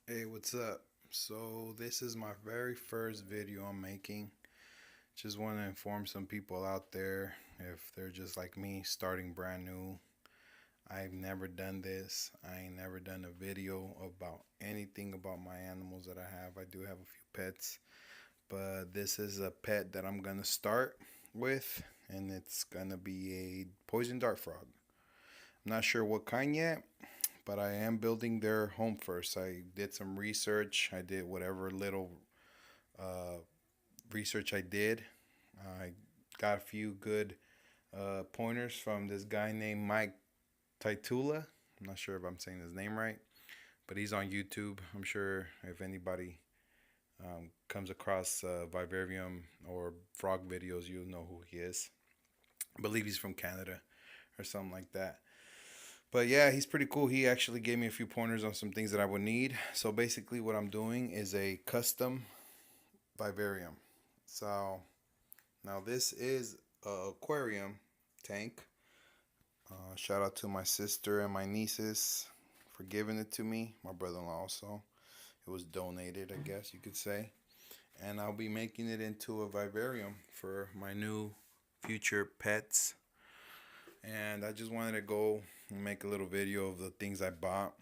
Hey, what's up? So, this is my very first video I'm making. Just want to inform some people out there if they're just like me, starting brand new. I've never done this. I ain't never done a video about anything about my animals that I have. I do have a few pets, but this is a pet that I'm gonna start with, and it's gonna be a poison dart frog. I'm not sure what kind yet, but I am building their home first. I did some research. I did whatever little uh, research I did. I got a few good pointers from this guy named Mike Tyula. I'm not sure if I'm saying his name right, but he's on YouTube. I'm sure if anybody comes across vivarium or frog videos, you'll know who he is. I believe he's from Canada or something like that. But yeah, he's pretty cool. He actually gave me a few pointers on some things that I would need. So basically, what I'm doing is a custom vivarium. So now this is a aquarium tank. Shout out to my sister and my nieces for giving it to me. My brother-in-law also. It was donated, I guess you could say. And I'll be making it into a vivarium for my new future pets. And I just wanted to go and make a little video of the things I bought.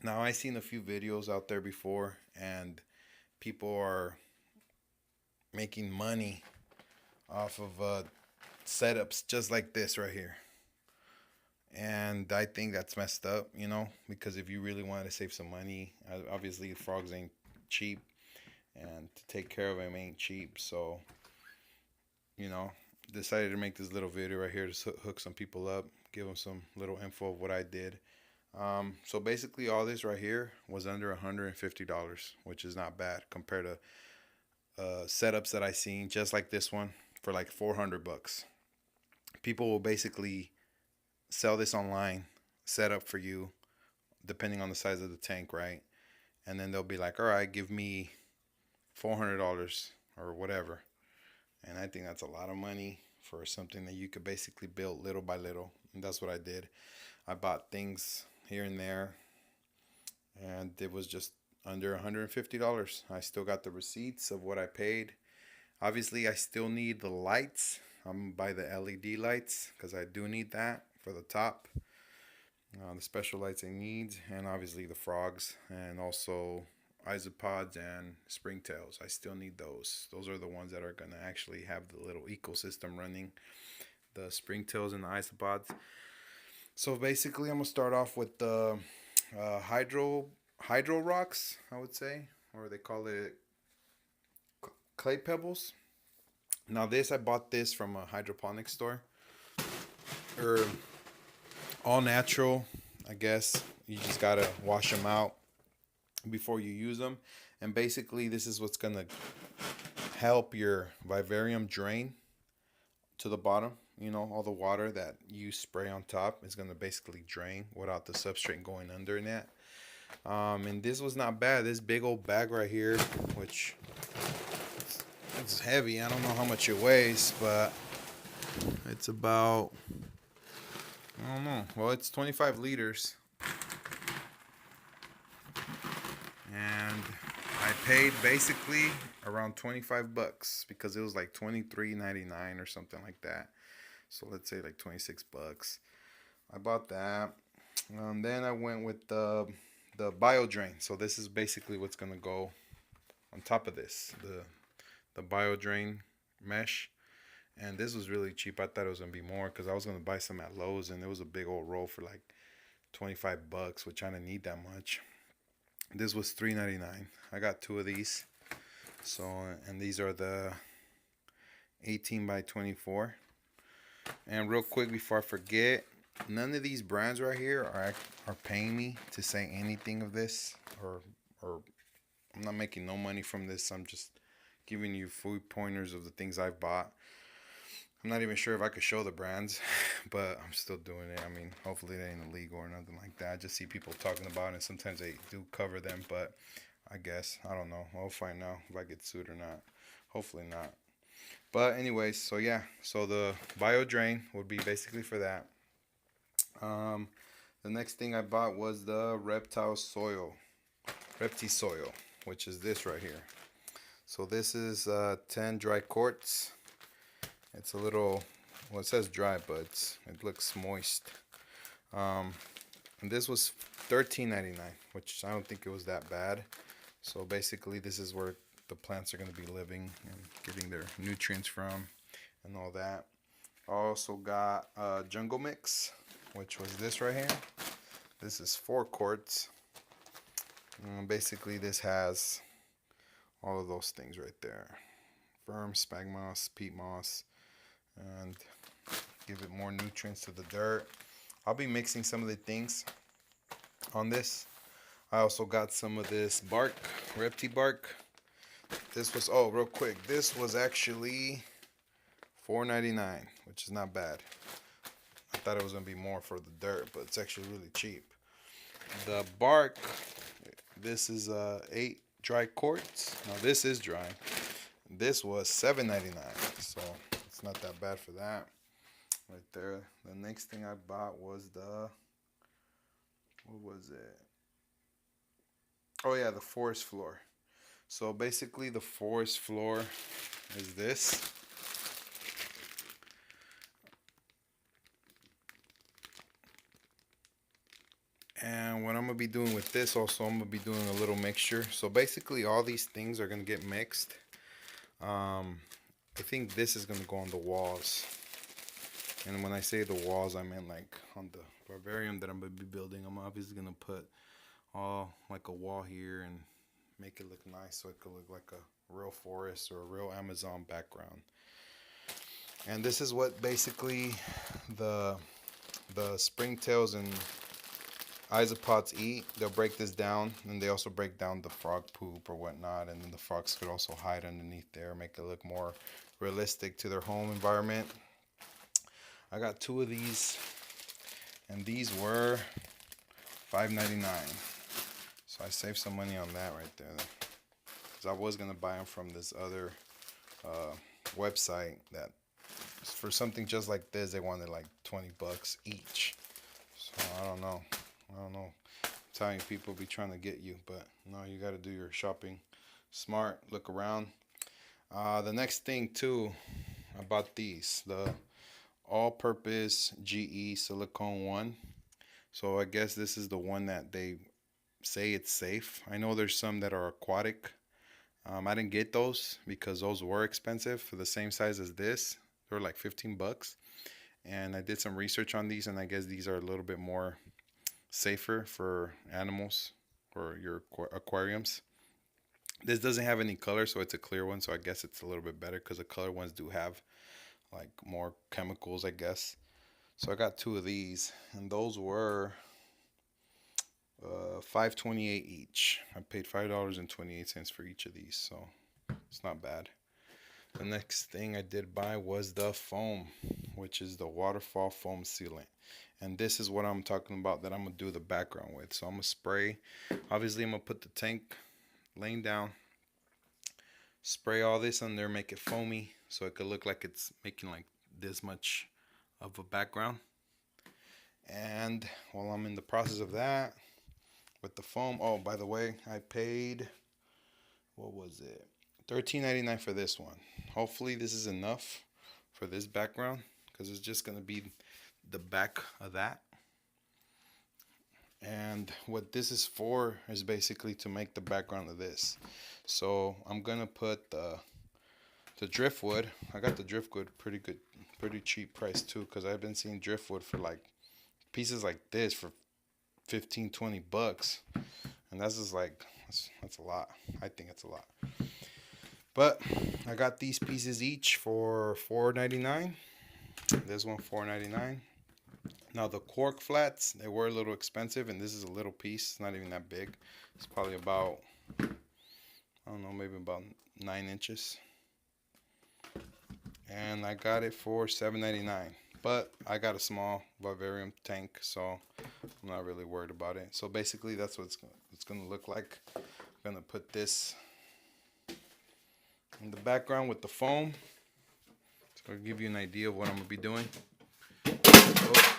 Now I seen a few videos out there before, and people are making money off of setups just like this right here. And I think that's messed up, because if you really wanted to save some money, obviously frogs ain't cheap, and to take care of them ain't cheap. So, you know, decided to make this little video right here to hook some people up, give them some little info of what I did. So basically, all this right here was under $150, which is not bad compared to setups that I seen just like this one for like 400 bucks. People will basically sell this online, set up for you, depending on the size of the tank, right? And then they'll be like, all right, give me $400 or whatever. And I think that's a lot of money for something that you could basically build little by little. And that's what I did. I bought things here and there, and it was just under $150. I still got the receipts of what I paid. Obviously, I still need the lights. I'm gonna buy the LED lights because I do need that for the top. The special lights I need, and obviously the frogs, and also isopods and springtails. I still need those. Those are the ones that are gonna actually have the little ecosystem running. The springtails and the isopods. So basically, I'm gonna start off with the hydro rocks, I would say, or they call it clay pebbles. Now this, I bought this from a hydroponic store, or all natural, I guess. You just gotta wash them out before you use them, and basically this is what's gonna help your vivarium drain to the bottom. All the water that you spray on top is gonna basically drain without the substrate going under in that. And this was not bad. This big old bag right here, which it's heavy. I don't know how much it weighs, but it's about, I don't know. Well, it's 25 liters. And I paid basically around 25 bucks because it was like 23.99 or something like that. So let's say like 26 bucks. I bought that. Then I went with the bio drain. So this is basically what's gonna go on top of this. The bio drain mesh. And this was really cheap. I thought it was gonna be more because I was gonna buy some at Lowe's, and it was a big old roll for like 25 bucks, which I didn't need that much. This was $3.99. I got two of these. So, and these are the 18 by 24. And real quick before I forget, none of these brands right here are paying me to say anything of this, or I'm not making no money from this. I'm just giving you food pointers of the things I've bought. I'm not even sure if I could show the brands, but I'm still doing it. I mean, hopefully they ain't illegal or nothing like that. I just see people talking about it, and sometimes they do cover them, but I guess, I don't know. I'll find out if I get sued or not. Hopefully not. But anyways, so yeah. So the bio drain would be basically for that. The next thing I bought was the reptile soil. Repti soil, which is this right here. So this is 10 dry quarts. It's a little, well, it says dry, but it looks moist. And this was $13.99, which I don't think it was that bad. So basically, this is where the plants are going to be living and getting their nutrients from and all that. I also got jungle mix, which was this right here. This is 4 quarts. Basically, this has all of those things right there: firm, spag moss, peat moss, and give it more nutrients to the dirt. I'll be mixing some of the things on this. I also got some of this bark, Repti bark. This was, oh, real quick, this was actually $4.99, which is not bad. I thought it was gonna be more for the dirt, but it's actually really cheap. The bark, this is 8 dry quarts. Now this is dry. This was $7.99, so it's not that bad for that. Right there. The next thing I bought was the, what was it? Oh yeah, the forest floor. So basically the forest floor is this. And what I'm gonna be doing with this also, I'm gonna be doing a little mixture. So basically all these things are gonna get mixed. I think this is gonna go on the walls. And when I say the walls, I mean like on the vivarium that I'm gonna be building. I'm obviously gonna put all like a wall here and make it look nice, so it could look like a real forest or a real Amazon background. And this is what basically the springtails and isopods eat. They'll break this down, and they also break down the frog poop or whatnot, and then the frogs could also hide underneath there, make it look more realistic to their home environment. I got 2 of these, and these were $5.99. So I saved some money on that right there. Because I was going to buy them from this other website that for something just like this, they wanted like $20 each. So I don't know. I'm telling you, people be trying to get you, but no, you got to do your shopping smart, look around. The next thing too, I bought these, the all-purpose GE silicone one. So I guess this is the one that they say it's safe. I know there's some that are aquatic. I didn't get those because those were expensive for the same size as this. They were like $15. And I did some research on these, and I guess these are a little bit more safer for animals or your aquariums. This doesn't have any color, so it's a clear one, so I guess it's a little bit better because the color ones do have like more chemicals, I guess. So I got 2 of these, and those were $5.28 each. I paid $5.28 for each of these, so it's not bad. The next thing I did buy was the foam, which is the waterfall foam sealant. And this is what I'm talking about that I'm going to do the background with. So I'm going to spray. Obviously, I'm going to put the tank laying down. Spray all this on there, make it foamy so it could look like it's making like this much of a background. And while I'm in the process of that, with the foam, oh, by the way, I paid, what was it? $13.99 for this one. Hopefully this is enough for this background, because it's just going to be the back of that. And what this is for is basically to make the background of this. So I'm going to put the driftwood. I got the driftwood pretty cheap price too, because I've been seeing driftwood for like pieces like this for $15-20, and that's just like that's a lot. I think it's a lot. But I got these pieces each for $4.99. This one $4.99. Now the cork flats, they were a little expensive, and this is a little piece. It's not even that big. It's probably about, I don't know, maybe about 9 inches. And I got it for $7.99. But I got a small vivarium tank, so I'm not really worried about it. So basically that's what it's going to look like. I'm going to put this in the background with the foam. So I'll give you an idea of what I'm going to be doing. Oh,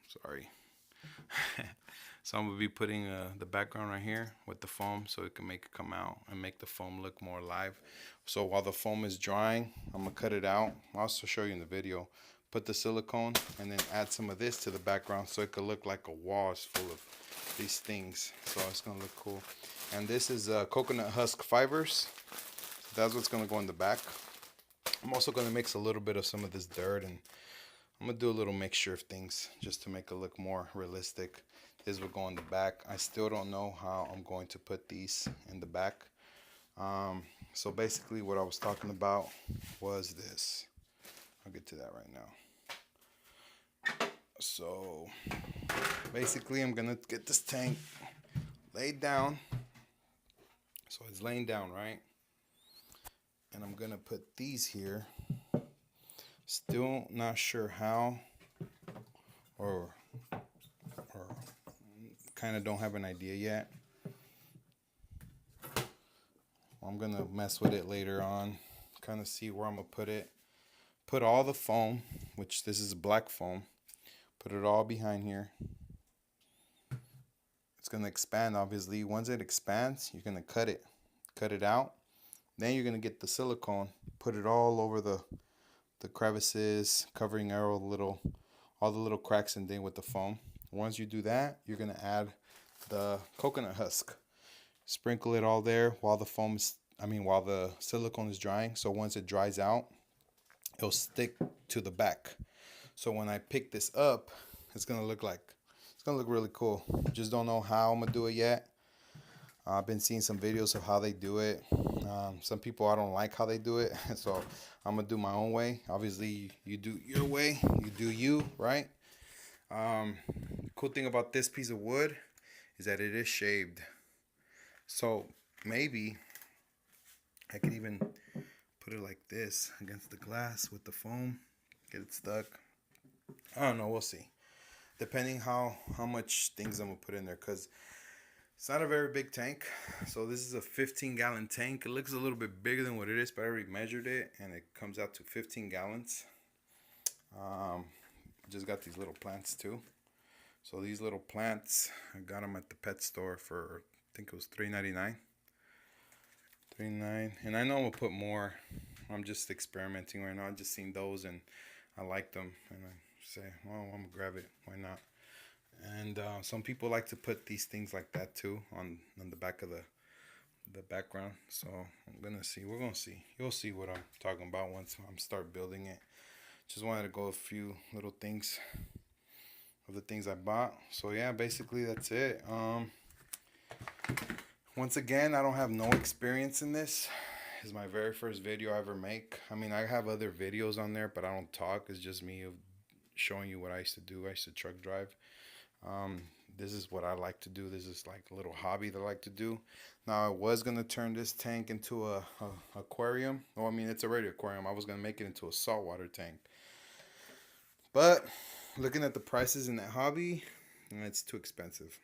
sorry. So I'm gonna be putting the background right here with the foam so it can make it come out and make the foam look more alive. So while the foam is drying, I'm gonna cut it out. I'll also show you in the video. Put the silicone and then add some of this to the background so it could look like a wall is full of these things. So it's gonna look cool. And this is coconut husk fibers. That's what's gonna go in the back. I'm also gonna mix a little bit of some of this dirt, and I'm gonna do a little mixture of things just to make it look more realistic. This will go in the back. I still don't know how I'm going to put these in the back. So basically what I was talking about was this. I'll get to that right now. So basically I'm gonna get this tank laid down. So it's laying down, right? And I'm gonna put these here. Still not sure how, or kind of don't have an idea yet. I'm gonna mess with it later on, kind of see where I'm gonna put it. Put all the foam, which this is black foam, put it all behind here. It's gonna expand, obviously. Once it expands, you're gonna cut it out. Then you're gonna get the silicone, put it all over the crevices, covering all the little cracks and thing with the foam. Once you do that, you're gonna add the coconut husk. Sprinkle it all there while while the silicone is drying. So once it dries out, it'll stick to the back. So when I pick this up, it's gonna look really cool. Just don't know how I'm gonna do it yet. I've been seeing some videos of how they do it. Some people, I don't like how they do it, so I'm gonna do my own way. Obviously, you do your way, you do you, right? Cool thing about this piece of wood is that it is shaved. So maybe I could even put it like this against the glass with the foam, get it stuck. I don't know, we'll see. Depending how much things I'm gonna put in there, because it's not a very big tank. So this is a 15-gallon tank. It looks a little bit bigger than what it is, but I already measured it and it comes out to 15 gallons. Just got these little plants too. So these little plants, I got them at the pet store for, I think it was $3.99. $3.99. And I know I'm gonna put more. I'm just experimenting right now. I just seen those and I like them, and I say, well, I'm gonna grab it. Why not? And some people like to put these things like that too on the back of the background. So I'm gonna see. We're gonna see. You'll see what I'm talking about once I start building it. Just wanted to go a few little things of the things I bought. So yeah, basically that's it. Once again, I don't have no experience in this. This is my very first video I ever make. I mean, I have other videos on there, but I don't talk. It's just me showing you what I used to do. I used to truck drive. This is what I like to do. This is like a little hobby that I like to do. Now I was gonna turn this tank into a aquarium. Well, I mean, it's already an aquarium. I was gonna make it into a saltwater tank, but looking at the prices in that hobby, it's too expensive.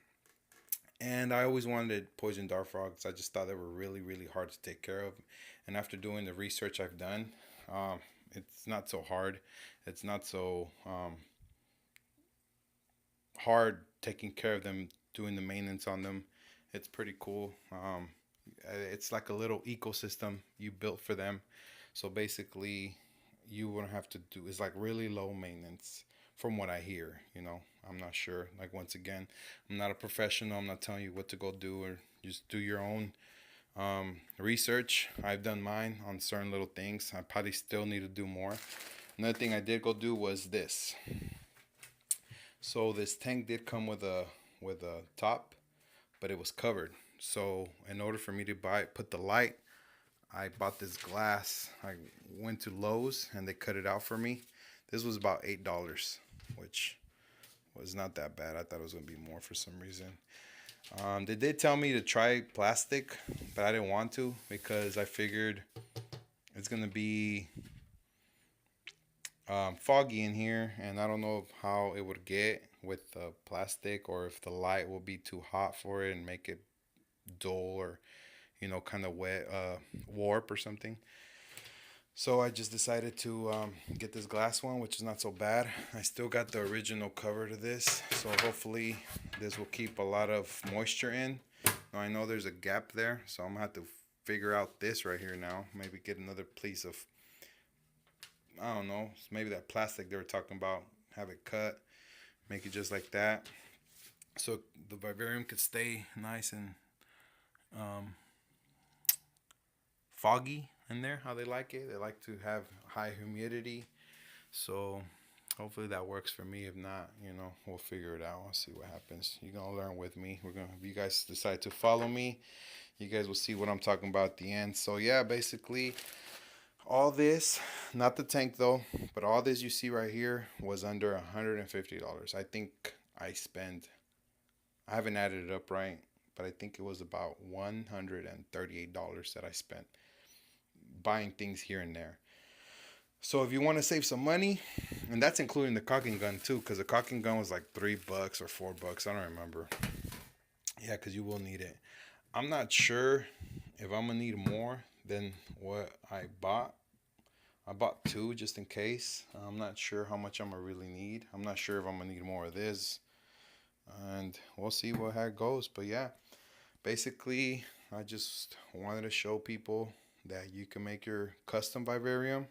And I always wanted poison dart frogs. I just thought they were really, really hard to take care of. And after doing the research I've done, it's not so hard. It's not so hard taking care of them, doing the maintenance on them. It's pretty cool. It's like a little ecosystem you built for them. So basically, you wouldn't have to do. It's like really low maintenance, from what I hear. I'm not sure. Like, once again, I'm not a professional. I'm not telling you what to go do, or just do your own research. I've done mine on certain little things. I probably still need to do more. Another thing I did go do was this. So this tank did come with a top, but it was covered. So in order for me to put the light, I bought this glass. I went to Lowe's and they cut it out for me. This was about $8, which was not that bad. I thought it was gonna be more for some reason. They did tell me to try plastic, but I didn't want to because I figured it's gonna be foggy in here, and I don't know how it would get with the plastic, or if the light will be too hot for it and make it dull, or kind of wet, warp or something. So I just decided to get this glass one, which is not so bad. I still got the original cover to this, so hopefully this will keep a lot of moisture in. Now I know there's a gap there, so I'm gonna have to figure out this right here now. Maybe get another piece of, I don't know, maybe that plastic they were talking about. Have it cut, make it just like that, so the vivarium could stay nice and um, foggy in there. How they like it. They like to have high humidity. So hopefully that works for me. If not, we'll figure it out. I'll see what happens. You're gonna learn with me. If you guys decide to follow me, you guys will see what I'm talking about at the end. So yeah, basically all this, not the tank though, but all this you see right here was under $150. I think I haven't added it up right, but I think it was about $138 that I spent buying things here and there. So if you want to save some money, and that's including the caulking gun too, because the caulking gun was like $3 or $4. I don't remember. Yeah, because you will need it. I'm not sure if I'm gonna need more than what I bought. I bought two just in case. I'm not sure how much I'm gonna really need. I'm not sure if I'm gonna need more of this, and we'll see how it goes. But yeah, basically, I just wanted to show people that you can make your custom vivarium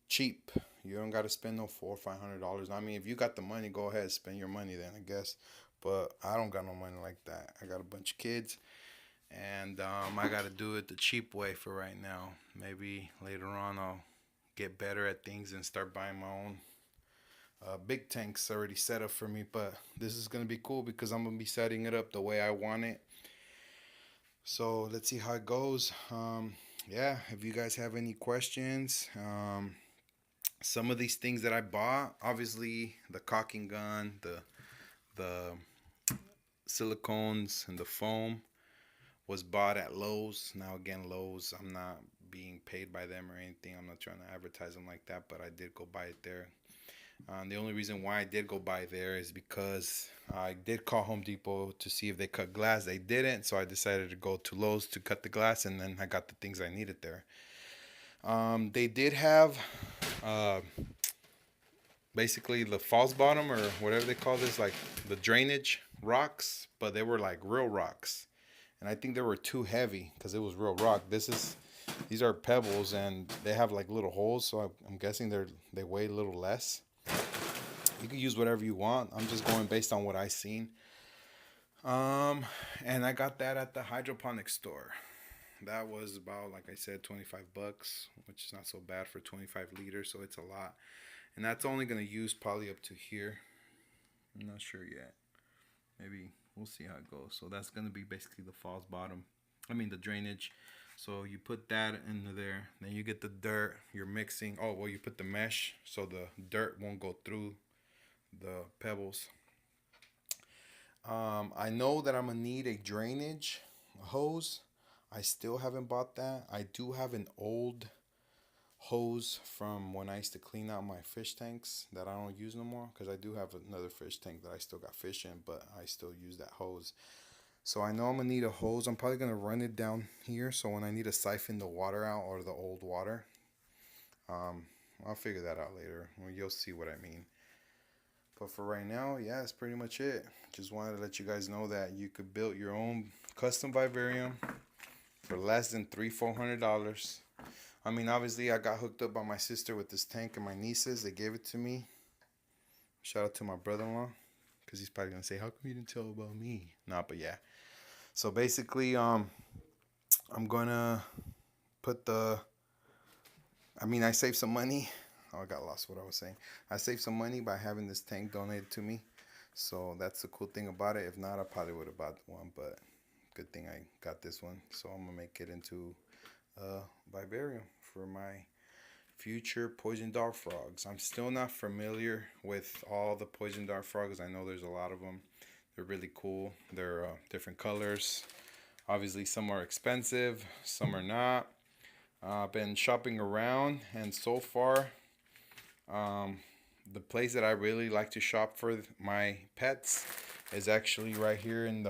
cheap. You don't got to spend no $400 or $500. I mean, if you got the money, go ahead, spend your money then, I guess. But I don't got no money like that. I got a bunch of kids, and I got to do it the cheap way for right now. Maybe later on I'll get better at things and start buying my own big tanks already set up for me. But this is gonna be cool because I'm gonna be setting it up the way I want it. So let's see how it goes. Yeah, if you guys have any questions, some of these things that I bought, obviously the caulking gun, the silicones, and the foam was bought at Lowe's. Now again, Lowe's, I'm not being paid by them or anything. I'm not trying to advertise them like that, but I did go buy it there. The only reason why I did go by there is because I did call Home Depot to see if they cut glass. They didn't, so I decided to go to Lowe's to cut the glass, and then I got the things I needed there. They did have basically the false bottom or whatever they call this, like the drainage rocks, but they were like real rocks, and I think they were too heavy because it was real rock. These are pebbles, and they have like little holes, so I'm guessing they weigh a little less. You can use whatever you want. I'm just going based on what I seen. And I got that at the hydroponic store. That was about, like I said, $25, which is not so bad for 25 liters, so it's a lot. And that's only going to use probably up to here. I'm not sure yet. Maybe we'll see how it goes. So that's going to be basically the false bottom. The drainage. So you put that into there. Then you get the dirt. You're mixing. Oh, well, you put the mesh so the dirt won't go through the pebbles. I know that I'm going to need a drainage hose. I still haven't bought that. I do have an old hose from when I used to clean out my fish tanks that I don't use no more, because I do have another fish tank that I still got fish in, but I still use that hose. So I know I'm gonna need a hose. I'm probably gonna run it down here, so when I need to siphon the water out, or the old water, I'll figure that out later. Well, you'll see what I mean. But for right now, yeah, that's pretty much it. Just wanted to let you guys know that you could build your own custom vivarium for less than $300-$400. Obviously, I got hooked up by my sister with this tank and my nieces. They gave it to me. Shout out to my brother-in-law, because he's probably going to say, how come you didn't tell about me? Nah, but yeah. So basically, I'm going to put I saved some money. Oh, I got lost what I was saying. I saved some money by having this tank donated to me. So that's the cool thing about it. If not, I probably would have bought one, but good thing I got this one. So I'm going to make it into vivarium for my future poison dart frogs. I'm still not familiar with all the poison dart frogs. I know there's a lot of them. They're really cool. They're different colors. Obviously, some are expensive, some are not. I've been shopping around, and so far, the place that I really like to shop for my pets is actually right here in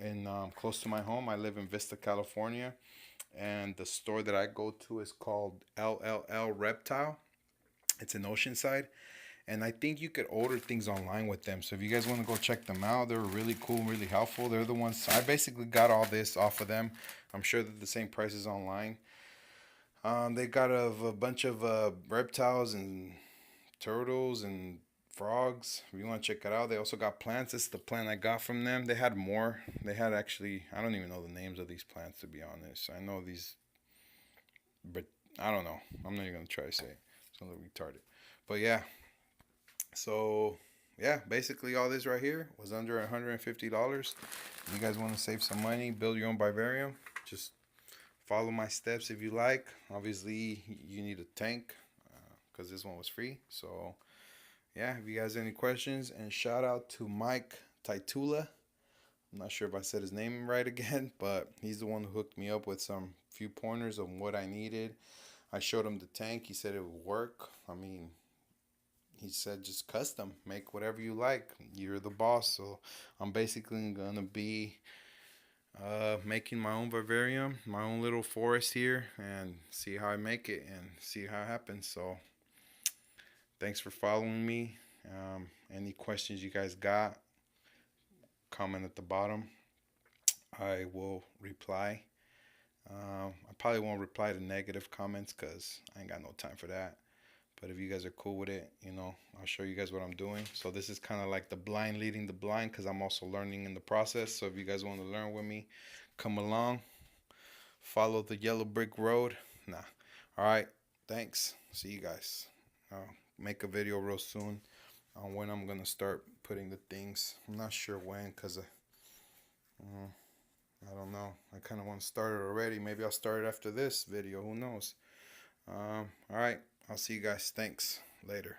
in close to my home. I live in Vista, California, and the store that I go to is called LLL Reptile. It's in Oceanside, and I think you could order things online with them. So if you guys want to go check them out, they're really cool, really helpful. They're the ones I basically got all this off of them. I'm sure they're the same prices online. They got a bunch of reptiles and turtles and frogs. If you want to check it out, they also got plants. This is the plant I got from them. They had more. They had actually, I don't even know the names of these plants, to be honest. I know these, but I don't know. I'm not even gonna try to say it. It's gonna look retarded. But yeah, so yeah, basically all this right here was under $150. You guys want to save some money, build your own vivarium, just follow my steps if you like. Obviously, you need a tank because this one was free. So yeah, if you guys have any questions, and shout out to Mike Tyula. I'm not sure if I said his name right again, but he's the one who hooked me up with some few pointers on what I needed. I showed him the tank. He said it would work. I mean, he said just custom, make whatever you like. You're the boss. So I'm basically gonna be making my own vivarium, my own little forest here, and see how I make it and see how it happens. So thanks for following me. Any questions you guys got, comment at the bottom. I will reply. I probably won't reply to negative comments because I ain't got no time for that. But if you guys are cool with it, I'll show you guys what I'm doing. So this is kind of like the blind leading the blind because I'm also learning in the process. So if you guys want to learn with me, come along. Follow the yellow brick road. Nah. All right. Thanks. See you guys. I'll make a video real soon on when I'm going to start putting the things. I'm not sure when because I don't know. I kind of want to start it already. Maybe I'll start it after this video. Who knows? All right. I'll see you guys. Thanks. Later.